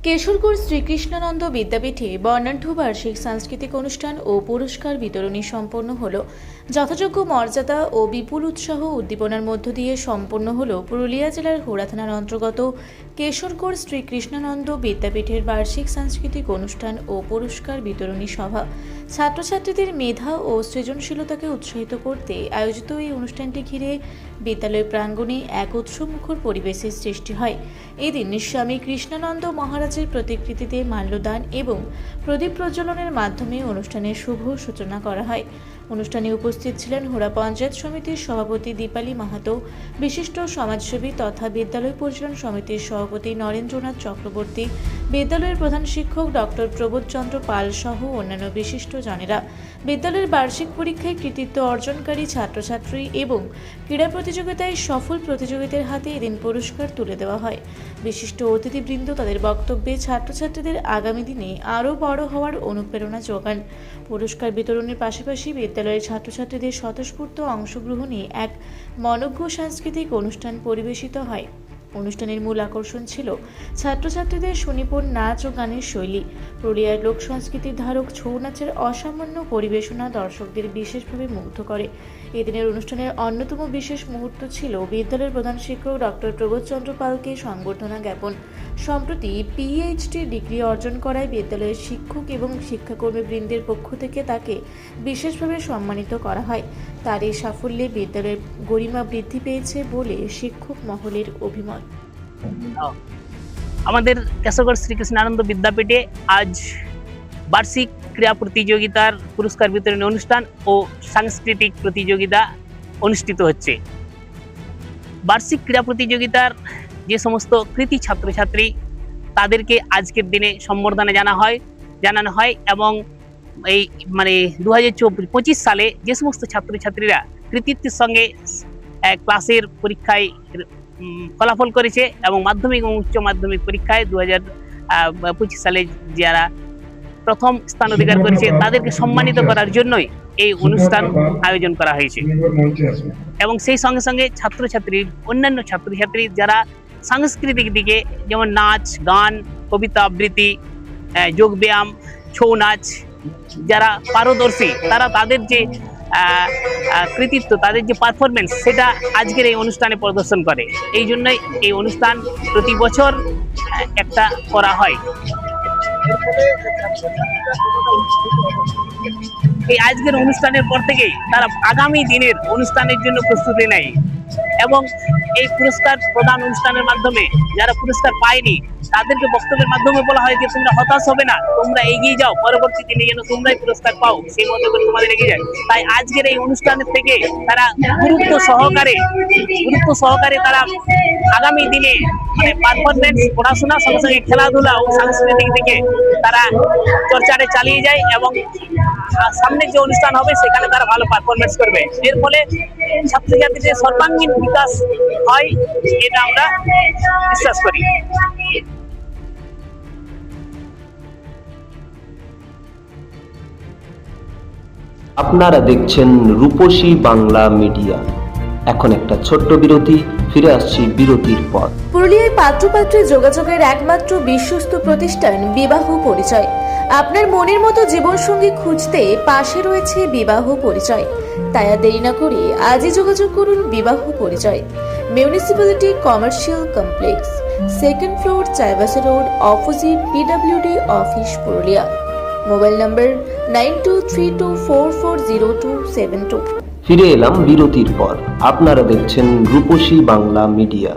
কেশরগড় শ্রীকৃষ্ণানন্দ বিদ্যাপীঠে বর্ণাঢ্য বার্ষিক সাংস্কৃতিক অনুষ্ঠান ও পুরস্কার বিতরণী সম্পন্ন হল। যথাযোগ্য মর্যাদা ও বিপুল উৎসাহ উদ্দীপনার মধ্য দিয়ে সম্পন্ন হল পুরুলিয়া জেলার হোড়া থানার অন্তর্গত কেশরগড় শ্রীকৃষ্ণানন্দ বিদ্যাপীঠের বার্ষিক সাংস্কৃতিক অনুষ্ঠান ও পুরস্কার বিতরণী সভা। ছাত্রছাত্রীদের মেধা ও সৃজনশীলতাকে উৎসাহিত করতে আয়োজিত এই অনুষ্ঠানটি ঘিরে বিদ্যালয় প্রাঙ্গণে এক উৎসবমুখর পরিবেশের সৃষ্টি হয়। এদিন স্বামী কৃষ্ণানন্দ মহারাজের প্রতিকৃতিতে মাল্যদান এবং প্রদীপ প্রজ্বলনের মাধ্যমে অনুষ্ঠানের শুভ সূচনা করা হয়। অনুষ্ঠানে উপস্থিত ছিলেন হোড়া পঞ্চায়েত সমিতির সভাপতি দীপালি মাহাতো, বিশিষ্ট সমাজসেবী তথা বিদ্যালয় পরিচালন সমিতির সভাপতি নরেন্দ্রনাথ চক্রবর্তী, বিদ্যালয়ের প্রধান শিক্ষক ডক্টর প্রবোধচন্দ্র পাল সহ অন্যান্য বিশিষ্ট জনেরা। বিদ্যালয়ের বার্ষিক পরীক্ষায় কৃতিত্ব অর্জনকারী ছাত্রছাত্রী এবং ক্রীড়া প্রতিযোগিতায় সফল প্রতিযোগীদের হাতে এদিন পুরস্কার তুলে দেওয়া হয়। বিশিষ্ট অতিথিবৃন্দ তাদের বক্তব্যে ছাত্রছাত্রীদের আগামী দিনে আরও বড় হওয়ার অনুপ্রেরণা যোগান। পুরস্কার বিতরণের পাশাপাশি বিদ্যালয়ের ছাত্রছাত্রীদের স্বতঃস্ফূর্ত অংশগ্রহণে এক মনোজ্ঞ সাংস্কৃতিক অনুষ্ঠান পরিবেশিত হয়। অনুষ্ঠানের মূল আকর্ষণ ছিল ছাত্রছাত্রীদের সুনিপুণ নাচ ও গানের শৈলী। পুরুলিয়ার লোক সংস্কৃতির ধারক ছৌ নাচের অসামান্য পরিবেশনা দর্শকদের বিশেষভাবে মুগ্ধ করে। এদিনের অনুষ্ঠানের অন্যতম বিশেষ মুহূর্ত ছিল বিদ্যালয়ের প্রধান শিক্ষক ডক্টর প্রবোধচন্দ্র পালকে সংবর্ধনা জ্ঞাপন। সম্প্রতি পিএইচডি ডিগ্রি অর্জন করায় বিদ্যালয়ের শিক্ষক এবং শিক্ষাকর্মীবৃন্দের পক্ষ থেকে তাকে বিশেষভাবে সম্মানিত করা হয়। তার এই সাফল্যে বিদ্যালয়ের গরিমা বৃদ্ধি পেয়েছে বলে শিক্ষক মহলের অভিমত। আমাদের কেশরগড় শ্রীকৃষ্ণানন্দ বিদ্যাপীঠে আজ বার্ষিক ক্রীড়া প্রতিযোগিতার পুরস্কার বিতরণী অনুষ্ঠান ও সাংস্কৃতিক প্রতিযোগিতা অনুষ্ঠিত হচ্ছে। বার্ষিক ক্রীড়া প্রতিযোগিতার যে সমস্ত কৃতি ছাত্রছাত্রী তাদেরকে আজকের দিনে সম্বর্ধনা জানানো হয় এবং এই 2025 সালে যে সমস্ত ছাত্রছাত্রীরা কৃতিত্বের সঙ্গে ক্লাসের পরীক্ষায় ফলাফল করেছে এবং মাধ্যমিক এবং উচ্চ মাধ্যমিক পরীক্ষায় 2025 সালে যারা প্রথম স্থান অধিকার করেছে তাদেরকে সম্মানিত করার জন্যই এই অনুষ্ঠান আয়োজন করা হয়েছে। এবং সেই সঙ্গে সঙ্গে অন্যান্য ছাত্রছাত্রী যারা সাংস্কৃতিক দিকে যেমন নাচ, গান, কবিতা আবৃত্তি, যোগব্যায়াম, ছৌ নাচ যারা পারদর্শী তারা তাদের যে কৃতিত্ব, তাদের যে পারফরমেন্স সেটা আজকের এই অনুষ্ঠানে প্রদর্শন করে। এই জন্যই এই অনুষ্ঠান প্রতি বছর একটা করা হয়। এই আজকের অনুষ্ঠানের পর থেকেই তারা আগামী দিনের অনুষ্ঠানের জন্য প্রস্তুতি নেয় এবং এই পুরস্কার প্রদান অনুষ্ঠানের মাধ্যমে যারা পুরস্কার পায়নি তাদেরকে বক্তব্যের মাধ্যমে বলা হয় যে তোমরা হতাশ হবে না, তোমরা এগিয়ে যাও, পরবর্তী দিনে যেন তোমরাই পুরস্কার পাও সেই মতো করে তোমাদের এগিয়ে যায়। তাই আজকের এই অনুষ্ঠানের থেকে তারা গুরুত্ব সহকারে তারা আগামী দিনে পারফরমেন্স, পড়াশোনার সঙ্গে সঙ্গে খেলাধুলা ও সাংস্কৃতিক দিকে তারা চর্চাটা চালিয়ে যায় এবং সামনে যে অনুষ্ঠান হবে সেখানে তারা ভালো পারফরমেন্স করবে। এর ফলে ছাত্রছাত্রীদের সর্বাঙ্গীন বিকাশ হয়, এটা আমরা বিশ্বাস করি। আপনারা দেখছেন রূপসী বাংলা মিডিয়া। এখন একটা ছোট্ট বিরতি, ফিরে আসছি বিরতির পর। পুরুলিয়ায় পাত্রপাত্রী যোগাযোগের একমাত্র বিশ্বস্ত প্রতিষ্ঠান বিবাহ পরিচয়। আপনার মনের মতো জীবনসঙ্গী খুঁজতে পাশে রয়েছে বিবাহ পরিচয়। তাই আর দেরি না করে আজই যোগাযোগ করুন বিবাহ পরিচয়। Municipality commercial complex, 2nd floor, Chaibasa road, opposite PWD office, Purulia. Mobile নম্বর 9232440272। ফিরে এলাম বিরতির পর। আপনারা দেখছেন রূপসী বাংলা মিডিয়া।